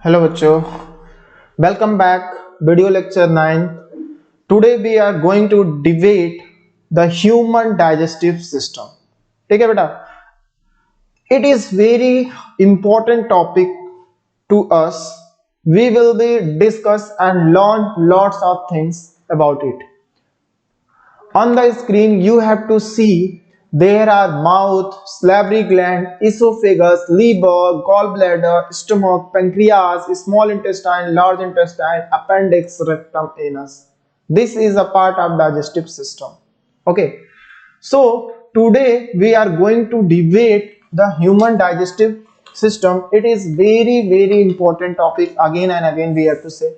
Hello बच्चों, welcome back. Video lecture 9। Today we are going to debate the human digestive system. ठीक है बेटा, it is very important topic to us. We will be discuss and learn lots of things about it. On the screen, you have to see there are mouth, salivary gland, esophagus, liver, gallbladder, stomach, pancreas, small intestine, large intestine, appendix, rectum, anus. This is a part of digestive system. Okay. So today we are going to debate the human digestive system. It is very important topic. Again and again we have to say,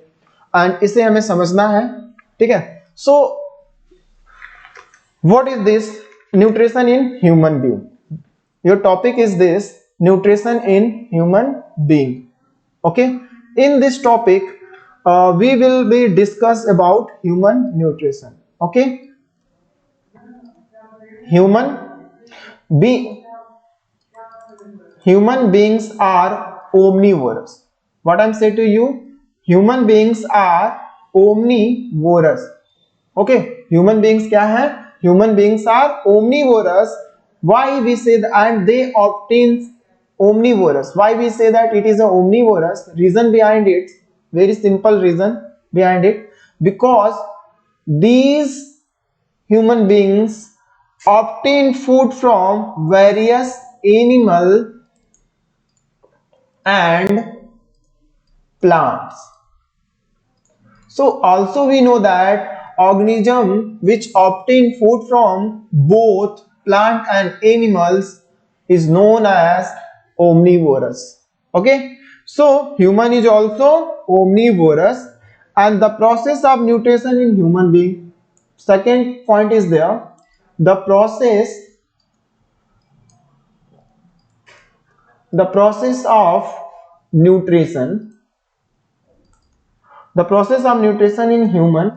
and इसे हमें समझना है. ठीक है. So what is this nutrition in human being? Your topic is this nutrition in human being. Okay, in this topic we will be discuss about human nutrition. Okay, human be human beings are omnivorous. What I'm saying to you, human beings are omnivorous. Okay, human beings क्या है? Human beings are omnivorous. Why we say that? And they obtain omnivorous. Why we say that it is a omnivorous? Reason behind it, very simple reason behind it, because these human beings obtain food from various animal and plants. So also we know that organism which obtain food from both plant and animals is known as omnivorous. Okay, so human is also omnivorous, and the process of nutrition in human being, second point is there, the process of nutrition, the process of nutrition in human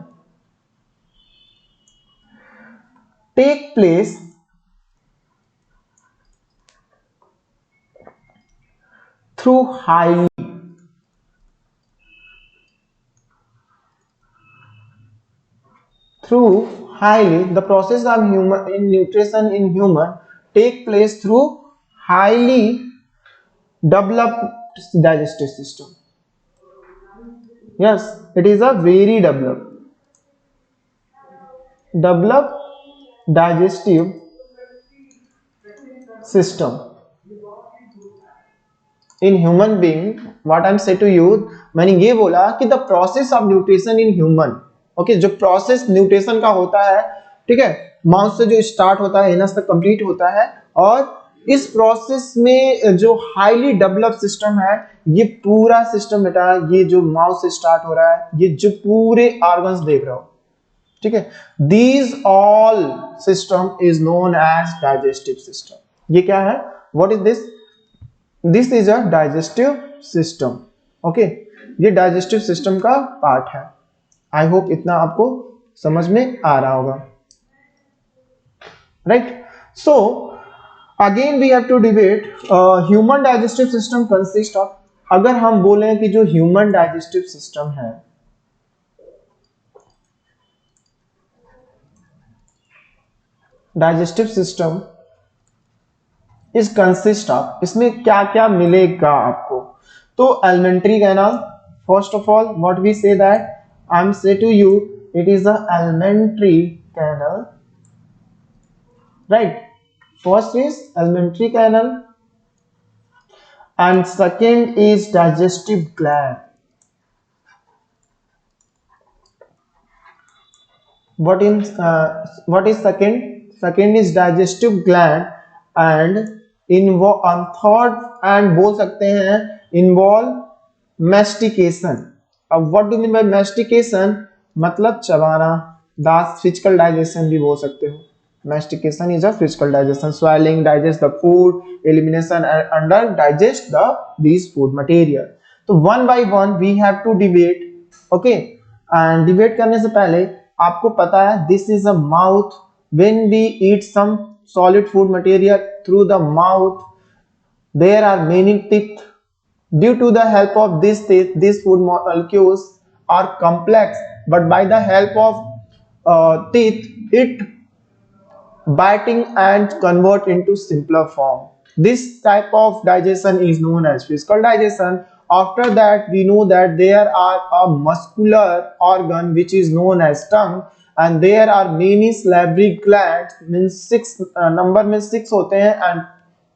take place through highly the process of human in nutrition in human take place through highly developed digestive system. Yes, it is a very developed digestive system in human being. What I'm say to you, मैंने ये बोला कि the process of nutrition in human, okay, जो process nutrition का होता है, ठीक है, माउथ से जो स्टार्ट होता है एनस तक कंप्लीट होता है, और इस प्रोसेस में जो हाईली डेवलप सिस्टम है, ये पूरा सिस्टम बेटा, ये जो माउथ से स्टार्ट हो रहा है, ये जो पूरे ऑर्गन्स देख रहे हो, ठीक है, these all system is known as digestive system. ये क्या है? What is this? This is a digestive system. Okay, ये डाइजेस्टिव सिस्टम का पार्ट है. आई होप इतना आपको समझ में आ रहा होगा. Right, so again we have to debate human digestive system consist of. अगर हम बोले कि जो ह्यूमन डाइजेस्टिव सिस्टम है, digestive system is consist of, इसमें क्या क्या मिलेगा आपको? तो alimentary canal, first of all what we say that, I am say to you it is a alimentary canal. Right, first is alimentary canal and second is digestive gland. What is second? Second is digestive gland and third and बोल सकते हैं involve mastication. अब what do you mean by mastication? मतलब चबाना, दांत, physical digestion भी बोल सकते हो. Mastication is a physical digestion. Swallowing digest the food, elimination and under digest these food material. तो one by one we have to debate. Okay, and debate करने से पहले आपको पता है this is a mouth. When we eat some solid food material through the mouth, there are many teeth. Due to the help of this teeth, these food molecules are complex, but by the help of teeth, it biting and convert into simpler form. This type of digestion is known as physical digestion. After that, we know that there are a muscular organ which is known as tongue, and there are many salivary glands, means six number में six होते हैं, and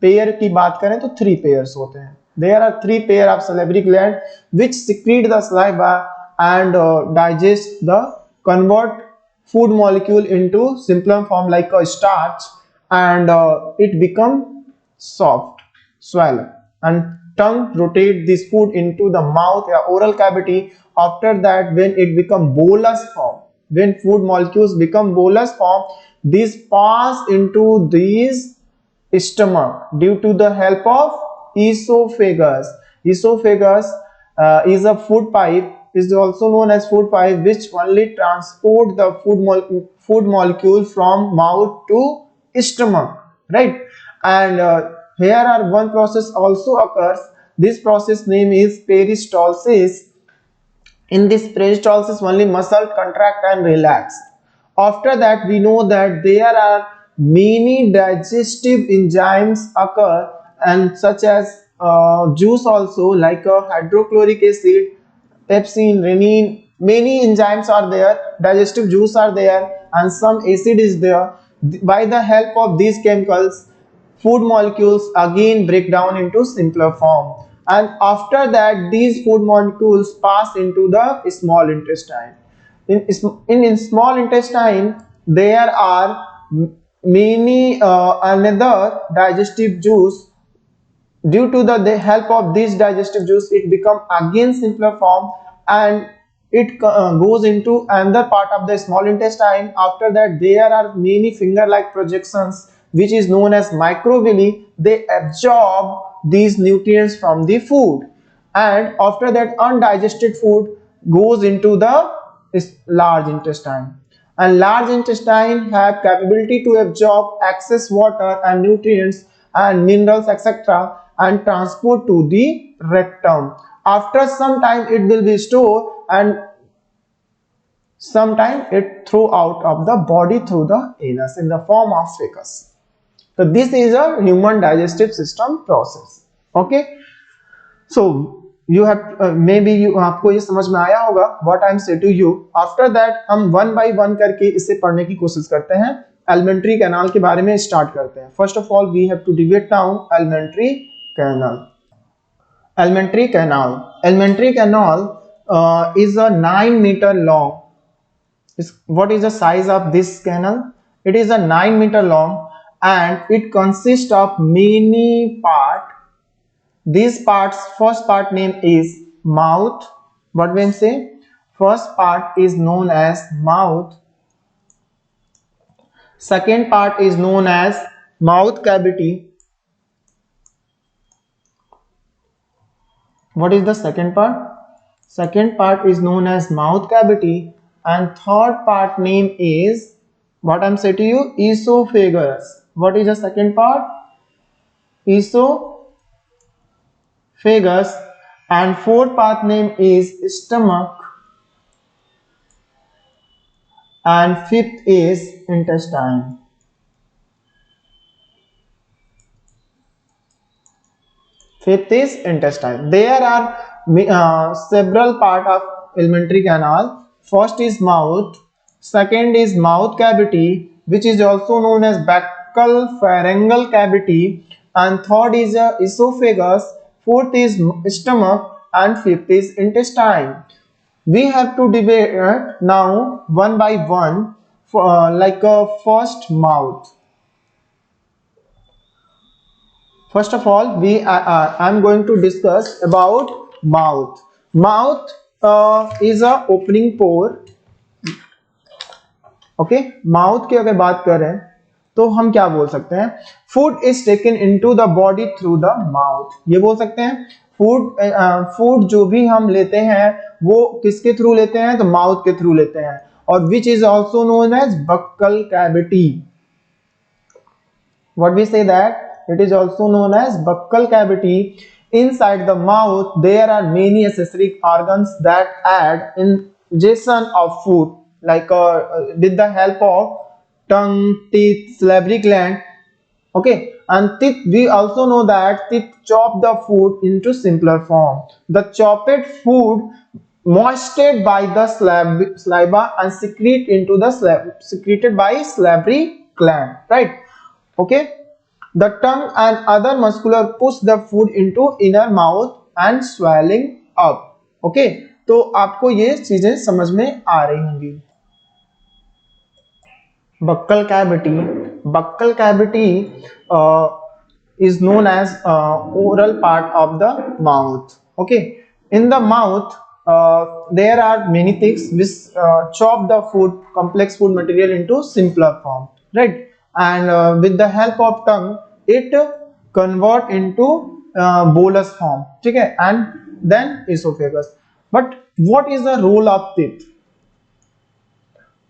pair की बात करें तो three pairs होते हैं. There are three pair of salivary gland which secrete the saliva and digest the convert food molecule into simpler form like a starch, and it become soft swallow, and tongue rotate this food into the mouth or oral cavity. After that, when it become bolus form, when food molecules become bolus form, these pass into these stomach due to the help of esophagus. Esophagus is a food pipe, is also known as food pipe, which only transport the food molecule from mouth to stomach, right? And here are one process also occurs. This process name is peristalsis. In this peristalsis, only muscle contract and relax. After that, we know that there are many digestive enzymes occur, and such as juice also, like hydrochloric acid, pepsin, renin. Many enzymes are there, digestive juice are there, and some acid is there. By the help of these chemicals, food molecules again break down into simpler form, and after that these food molecules pass into the small intestine. In small intestine there are many another digestive juice. Due to the help of this digestive juice, it become again simpler form, and it goes into another part of the small intestine. After that, there are many finger like projections which is known as microvilli. They absorb these nutrients from the food, and after that undigested food goes into the large intestine, and large intestine have capability to absorb excess water and nutrients and minerals, etc., and transport to the rectum. After some time it will be stored, and sometime it throw out of the body through the anus in the form of fecus. So this is a human digestive system process. Okay, so you have maybe you आपको ये समझ में आया होगा what I am say to you. After that हम one by one करके इसे पढ़ने की कोशिश करते हैं. Alimentary canal के बारे में स्टार्ट करते हैं. First of all we have to divide down alimentary canal. Alimentary canal. Alimentary canal is a 9-meter long. What is the size of this canal? It is a 9-meter long, and it consists of many parts. These parts, first part name is mouth. What we say? First part is known as mouth. Second part is known as mouth cavity. What is the second part? Second part is known as mouth cavity, and third part name is, what I'm saying to you, esophagus. What is the second part? Esophagus. And fourth part name is stomach, and fifth is intestine. Fifth is intestine. There are several parts of alimentary canal. First is mouth, second is mouth cavity, which is also known as buccal pharyngeal cavity, and third is esophagus, fourth is stomach, and fifth is intestine. We have to divide now one by one, like first mouth. First of all, I am going to discuss about mouth. Mouth is a opening pore. Okay, mouth की अगर बात करें तो हम क्या बोल सकते हैं? Food is taken into the body through the mouth. ये बोल सकते हैं फूड जो भी हम लेते हैं वो किसके थ्रू लेते हैं? तो माउथ के थ्रू लेते हैं, और which is also known as buccal cavity. What we say that? It is also known as buccal cavity. Inside the mouth, there are many accessory organs that add ingestion of food, like with the help of tongue, teeth, salivary gland. Okay, and teeth, we also know that teeth chop the food into simpler form. The chopped food moistened by the saliva and secreted by salivary gland, right? Okay, the tongue and other muscular push the food into inner mouth and swelling up. Okay, तो आपको ये चीजें समझ में आ रही होंगी. Buccal cavity is known as oral part of the mouth. Okay, in the mouth there are many things which chop the food, complex food material into simpler form, right? And with the help of tongue it convert into bolus form, ठीक है, and then esophagus. But what is the role of teeth?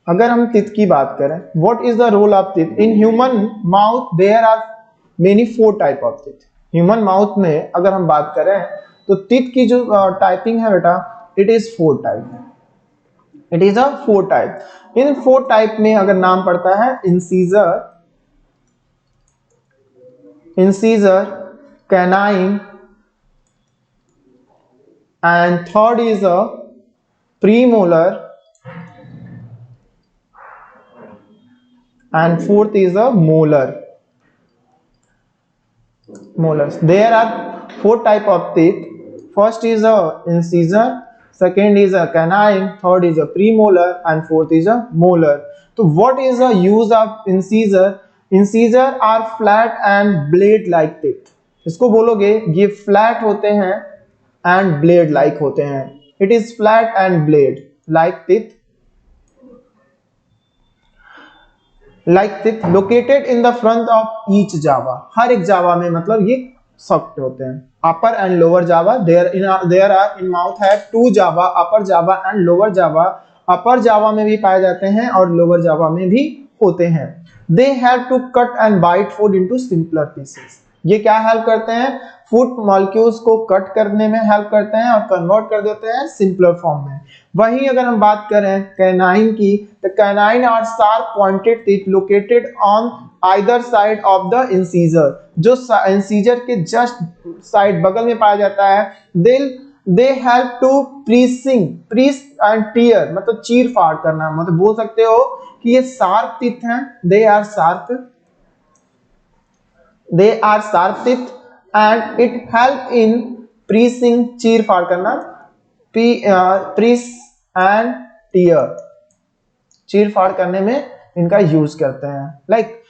अगर हम teeth की बात करें, what is the role of teeth in human mouth? There are many 4 type of teeth. Human mouth में अगर हम बात करें तो टीथ की जो टाइपिंग है बेटा, it is 4 type. It is a 4 type. In 4 type में अगर नाम पड़ता है incisor, canine, and third is a premolar, and fourth is a molar. Molars. There are 4 type of teeth. First is a incisor, second is a canine, third is a premolar, and fourth is a molar. So what is the use of incisor? Incisor are flat and blade like teeth. इसको बोलोगे ये flat होते हैं and blade like होते हैं. It is flat and blade like teeth. Like teeth located in the front of each java. हर एक जावा में मतलब ये सॉफ्ट होते हैं. Upper and lower jaw, there are in mouth have 2 jaw, upper jaw and lower jaw. Upper jaw में भी पाए जाते हैं और लोअर जावा में भी होते हैं. They help to cut and bite food into simpler pieces. ये क्या हेल्प करते हैं? फूड मॉलिक्यूल्स को कट करने में हेल्प करते हैं और कन्वर्ट कर देते हैं सिंपलर फॉर्म में. वहीं अगर हम बात करें कैनाइन की, तो canine are sharp pointed teeth located on either side of the incisor. जो इंसीजर के जस्ट साइड बगल में पाया जाता है. They help to pierce and tear, मतलब चीर फाड़ करना. मतलब बोल सकते हो कि ये शार्प टीथ हैं. They are sharp teeth and it help in pressing, चीर फाड़ करना, प्रीस एंड टीयर, चीर फाड़ करने में इनका यूज करते हैं. लाइक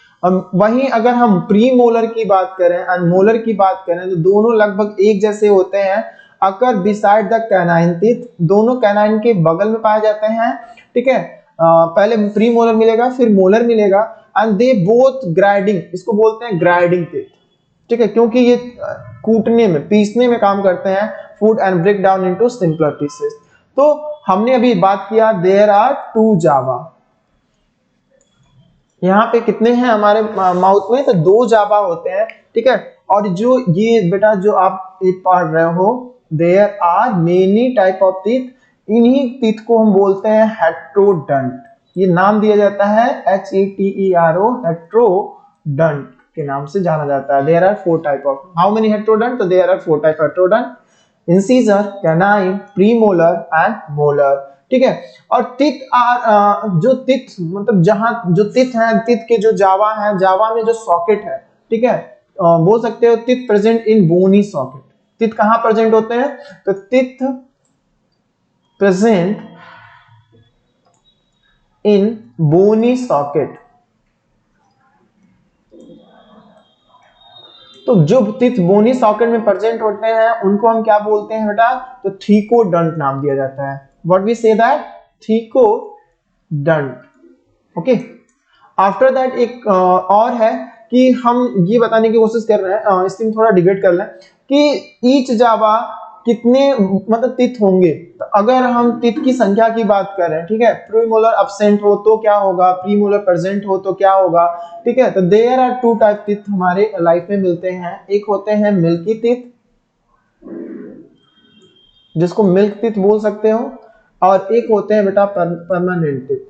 वहीं अगर हम प्री मोलर की बात करें एंड मोलर की बात करें तो दोनों लगभग एक जैसे होते हैं. अकर बिसाइड द कैनाइन टीथ, दोनों कैनाइन के बगल में पाए जाते हैं. ठीक है, पहले प्री मोलर मिलेगा फिर मोलर मिलेगा. एंड दे बोथ ग्राइडिंग, इसको बोलते हैं ग्राइडिंग टीथ. ठीक है, क्योंकि ये कूटने में, पीसने में काम करते हैं food and break down into simpler pieces. तो हमने अभी बात किया देयर आर 2 जावा. यहाँ पे कितने हैं हमारे माउथ में? तो 2 जावा होते हैं. ठीक है, और जो ये बेटा जो आप पढ़ रहे हो, there are many type of teeth. इन्हीं टीथ को हम बोलते हैं हेट्रोडंट. ये नाम दिया जाता है HETERO, हेट्रोडंट के नाम से जाना जाता है. There are 4 type of. How many heterodont? तो there are 4 type heterodont: incisor, canine, premolar and molar. ठीक है, और टीथ आर जो टीथ मतलब जहां जो टीथ है, टीथ के जो जावा है, जावा में जो सॉकेट है, ठीक है, बोल सकते हो teeth present in bony socket. Teeth कहां प्रेजेंट होते हैं? तो teeth present in bony socket. तो जो टीथ बोनी सॉकेट में प्रेजेंट होते हैं उनको हम क्या बोलते हैं बेटा? तो थीकोडंट नाम दिया जाता है. What we say that? Thecodont. Okay, after that एक और है कि हम ये बताने की कोशिश कर रहे हैं, इसमें थोड़ा डिबेट कर लें कि ईच जावा कितने मतलब टीथ होंगे. तो अगर हम टीथ की संख्या की बात करें, ठीक है, प्रीमोलर अब्सेंट हो तो क्या होगा, प्रीमोलर प्रेजेंट हो तो क्या होगा. ठीक है, तो देयर आर 2 टाइप टीथ हमारे लाइफ में मिलते हैं. एक होते हैं मिल्की टीथ जिसको मिल्क टीथ बोल सकते हो, और एक होते हैं बेटा परमानेंट टीथ।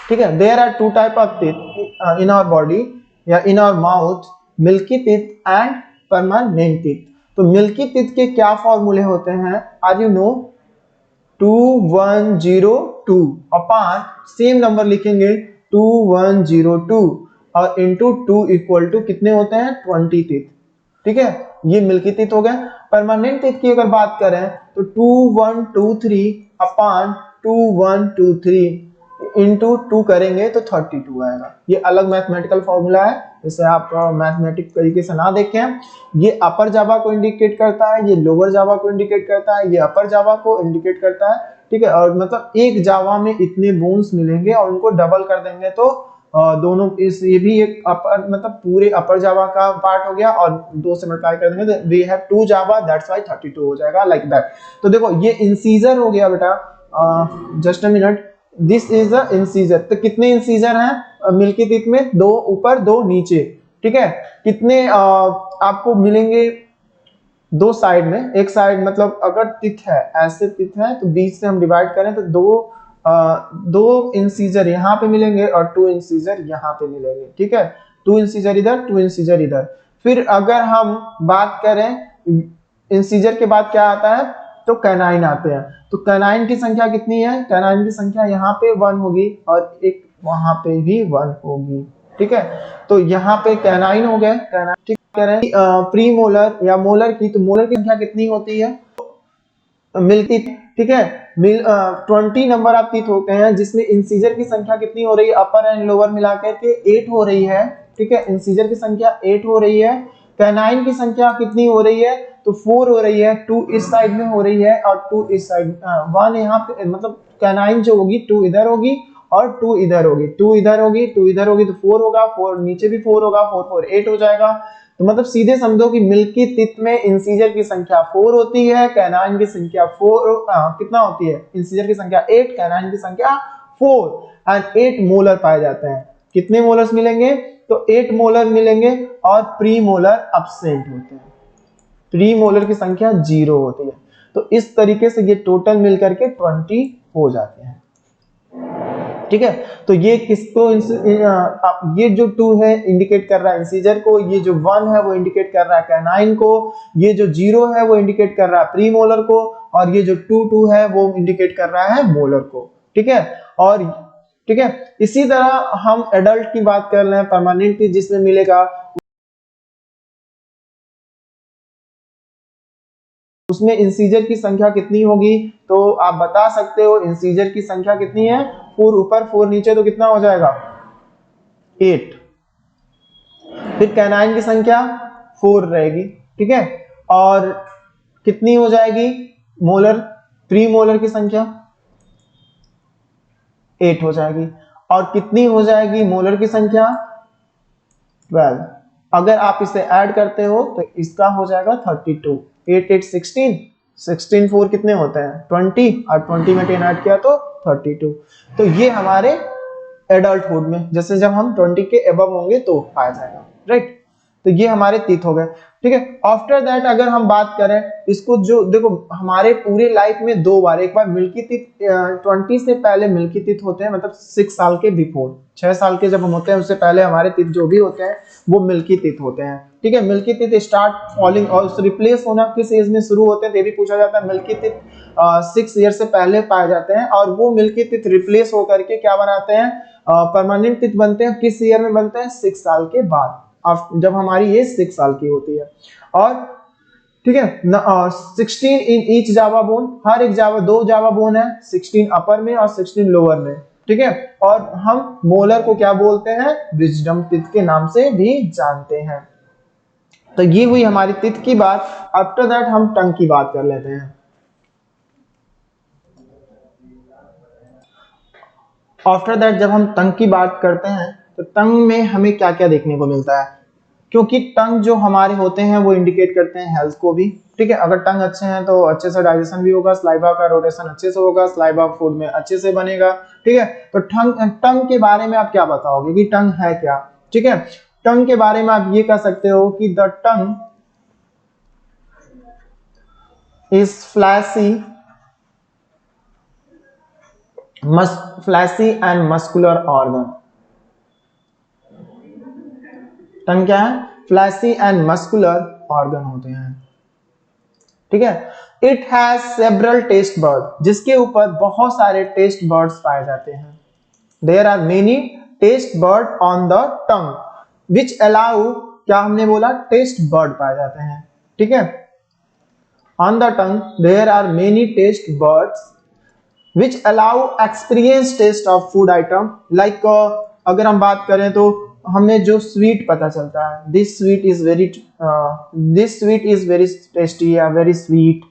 ठीक है, there are two type of teeth in our body या in our mouth, milky teeth and permanent teeth. तो मिल्की टीथ के क्या फॉर्मूले होते हैं, are you know, 2102 upon same number लिखेंगे 2102 और इंटू 2 इक्वल टू कितने होते हैं 20 टीथ। ठीक है, ये मिल्की टीथ हो गए। परमानेंट टीथ की अगर बात करें तो 2123 अपान 2123 इंटू 2 करेंगे तो 32 आएगा। ये अलग मैथमेटिकल फॉर्मूला है, इसे आप मैथमेटिक तरीके से ना देखें। ये अपर जावा को इंडिकेट करता है, ये लोअर जावा को इंडिकेट करता है, ये अपर जावा को इंडिकेट करता है। ठीक है, और मतलब एक जावा में इतने बोन्स मिलेंगे और उनको डबल कर देंगे तो दोनों इस ये भी एक अपर मतलब पूरे अपर जावा का पार्ट हो गया, और 2 से मल्टीप्लाई कर देंगे तो we have 2 jaws, that's why 32 हो जाएगा, लाइक दैट। तो देखो ये इंसीजर हो गया बेटा, just a minute, this is the incisor. तो कितने इंसीजर हैं मिल्की टीथ में, 2 ऊपर 2 नीचे। ठीक है, कितने आपको मिलेंगे 2 साइड में, एक साइड मतलब अगर टीथ है ऐसे टीथ है तो बीच से हम डिवाइड करें तो 2 इंसीजर यहाँ पे मिलेंगे और 2 इंसीजर यहाँ पे मिलेंगे। ठीक है, 2 इंसीजर इधर, 2 इंसीजर इधर। फिर अगर हम बात करें इंसीजर के बाद क्या आता है तो कैनाइन आते हैं। तो कैनाइन की संख्या कितनी है, कैनाइन की संख्या यहाँ पे 1 होगी और एक वहां पे भी 1 होगी। ठीक है, तो यहाँ पे कैनाइन हो गए। कैनाइन ठीक कह रहे हैं प्री मोलर या मोलर की, तो मोलर की संख्या कितनी होती है, मिलती। ठीक है, 20 नंबर ऑफ टीथ होते हैं जिसमें इंसीजर की संख्या कितनी हो रही है, अपर एंड लोअर मिलाकर के 8 हो रही है। ठीक है, इंसीजर की संख्या 8 हो रही है। कैनाइन की संख्या कितनी हो रही है तो 4 हो रही है, 2 इस साइड में हो रही है और 2 इस साइड, 1 यहाँ पे मतलब कैनाइन जो होगी 2 इधर होगी और 2 इधर होगी, 2 इधर होगी, 2 इधर होगी तो 4 होगा, 4 नीचे भी 4 होगा, 4 4 8 हो जाएगा। तो मतलब सीधे समझो कि मिल्की टीथ में इंसीजर की संख्या 4 होती है, कैनाइन की संख्या 4 कितना होती है, इंसीजर की संख्या 8, कैनाइन की संख्या 4 एंड 8 मोलर पाए जाते हैं। कितने मोलर्स मिलेंगे तो 8 मोलर मिलेंगे और प्री मोलर अब्सेंट होते हैं, प्री मोलर की संख्या 0 होती है। तो इस तरीके से ये टोटल मिलकर के 20 हो जाते हैं। ठीक है, तो ये किसको ये जो 2 है इंडिकेट कर रहा है इंसीजर को, ये जो 1 है वो इंडिकेट कर रहा है कैनाइन को, ये जो 0 है वो इंडिकेट कर रहा है प्री मोलर को, और ये जो 2 है वो इंडिकेट कर रहा है मोलर को। ठीक है, और ठीक है, इसी तरह हम एडल्ट की बात कर रहे हैं, परमानेंट जिसमें मिलेगा उसमें इंसीजर की संख्या कितनी होगी, तो आप बता सकते हो इंसीजर की संख्या कितनी है, 4 ऊपर 4 नीचे तो कितना हो जाएगा 8। फिर कैनाइन की संख्या 4 रहेगी। ठीक है, और कितनी हो जाएगी मोलर, प्री मोलर की संख्या 8 हो जाएगी, और कितनी हो जाएगी मोलर की संख्या 12। अगर आप इसे ऐड करते हो तो इसका हो जाएगा 32, 8 8 16, 16 4 कितने होते हैं 20, और 20 में 10 ऐड किया तो 32। तो ये हमारे एडल्टहुड में, जैसे जब हम 20 के अबव होंगे तो पाया जाएगा, राइट। तो ये हमारे टीथ हो गए। ठीक है, आफ्टर दैट अगर हम बात करें इसको, जो देखो हमारे पूरे लाइफ में 2 बार, एक बार मिल्की टीथ 20 से पहले मिल्की टीथ होते हैं, मतलब 6 साल के बिफोर, 6 साल के जब हम होते हैं उससे पहले हमारे टीथ जो भी होते हैं वो मिल्की टीथ होते हैं। ठीक है, मिल्की टीथ स्टार्ट फॉलिंग और रिप्लेस होना किस एज में शुरू होते हैं ये भी पूछा जाता है। मिल्की टीथ 6 ईयर से पहले पाए जाते हैं, और वो मिल्की टीथ रिप्लेस होकर के क्या बनाते हैं, परमानेंट टीथ बनते हैं। किस ईयर में बनते हैं, 6 साल के बाद, जब हमारी एज 6 साल की होती है। और ठीक है, 16 इन ईच जावा बोन, हर एक जावा 2 जावा बोन है, 16 अपर में और 16 लोअर में। ठीक है, और हम मोलर को क्या बोलते हैं, विजडम टीथ के नाम से भी जानते हैं। तो ये हुई हमारी टीथ की बात। आफ्टर दैट हम टंग की बात कर लेते हैं। आफ्टर दैट जब हम टंग की बात करते हैं तो टंग में हमें क्या क्या देखने को मिलता है, क्योंकि टंग जो हमारे होते हैं वो इंडिकेट करते हैं हेल्थ को भी। ठीक है, अगर टंग अच्छे हैं तो अच्छे से डाइजेशन भी होगा, स्लाइवा का रोटेशन अच्छे से होगा, स्लाइवा फूड में अच्छे से बनेगा। ठीक है, तो टंग के बारे में आप क्या बताओगे कि टंग है क्या। ठीक है, टंग के बारे में आप ये कह सकते हो कि the tongue is fleshy and muscular organ. Tongue क्या है? फ्लैशी एंड मस्कुलर ऑर्गन होते हैं, ठीक है। It has several taste bud, जिसके ऊपर बहुत सारे टेस्ट बर्ड्स पाए जाते हैं। There are many taste bud on the tongue which allow, क्या हमने बोला? टेस्ट बर्ड पाए जाते हैं, ठीक है। On the tongue there are many taste buds which allow experience taste of food item like अगर हम बात करें तो हमें जो स्वीट पता चलता है, this sweet is very tasty या very sweet,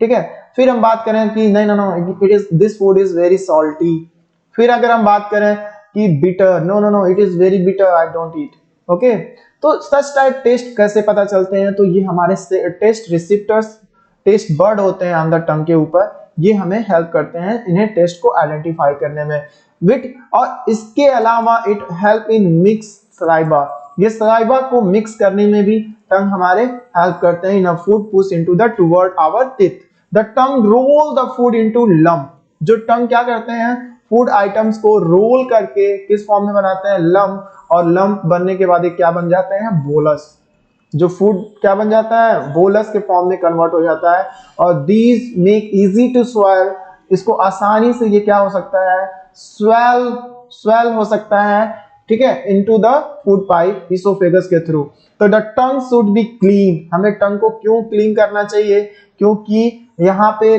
ठीक है। फिर हम बात करें कि नहीं no it is this food is very salty। फिर अगर हम बात करें कि bitter, no it is very bitter, I don't eat, okay। तो सच टाइप टेस्ट कैसे पता चलते हैं? तो ये हमारे टेस्ट रिसेप्टर्स, टेस्ट बर्ड होते हैं ऑन द टंग के ऊपर, ये हमें हेल्प करते हैं इन्हें टेस्ट को आइडेंटिफाई करने में। विट और इसके अलावा it help in mix saliva, ये सलाइवा को मिक्स करने में भी टंग हमारे हेल्प करते हैं। In a food push into the toward our teeth, the tongue roll the food into lump. जो टंग क्या करते हैं? फूड आइटम्स को रोल करके किस फॉर्म में बनाते हैं? लम्प, और लम्प बनने के बाद क्या बन जाते हैं? बोलस। जो फूड क्या बन जाता है? बोलस के फॉर्म में कन्वर्ट हो जाता है। और these make easy to swell, इसको आसानी से ये क्या हो सकता है? स्वेल हो सकता है, ठीक है, into the food pipe oesophagus के थ्रू। तो the tongue should be clean, हमें टंग को क्यों क्लीन करना चाहिए? क्योंकि यहाँ पे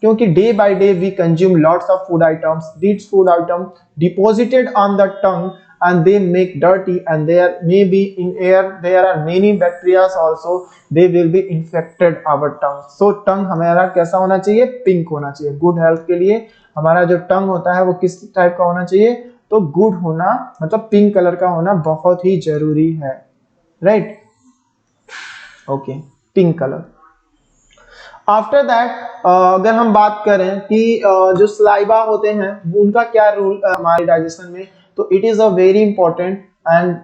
क्योंकि day by day we consume lots of food items, these food item deposited on the tongue and they make dirty and there may be in air, there are many bacteria also, they will be infected our tongue। so tongue हमारा कैसा होना चाहिए? Pink होना चाहिए। Good health के लिए हमारा जो टंग होता है वो किस टाइप का होना चाहिए? तो गुड होना, मतलब पिंक कलर का होना बहुत ही जरूरी है, right, okay, pink colour. After that अगर हम बात करें कि जो सलाइवा होते हैं उनका क्या रूल हमारे डाइजेशन में, तो it is a very important and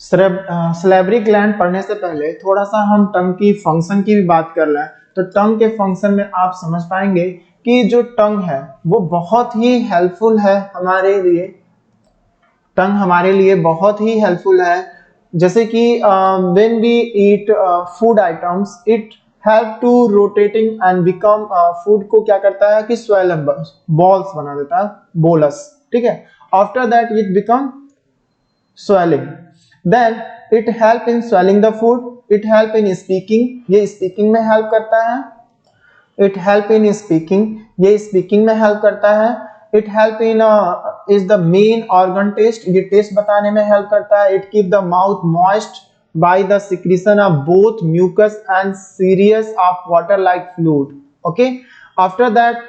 salivary gland पढ़ने से पहले थोड़ा सा हम टंग की फंक्शन की भी बात कर लें। तो टंग के फंक्शन में आप समझ पाएंगे कि जो टंग है वो बहुत ही हेल्पफुल है हमारे लिए। टंग हमारे लिए बहुत ही हेल्पफुल है। जैसे कि when we eat food items it help to rotating and become, food को क्या करता है कि स्वेल बॉल्स बना देता है, बोलस, ठीक है। After that it become swelling, then it help in swelling the food, it help in speaking, ये speaking में help करता है, it help in speaking, ये speaking में help करता है, it help in is the main organ taste, ये taste बताने में help करता है, it keep the mouth moist by the secretion of both mucus and series of water like fluid, okay। after that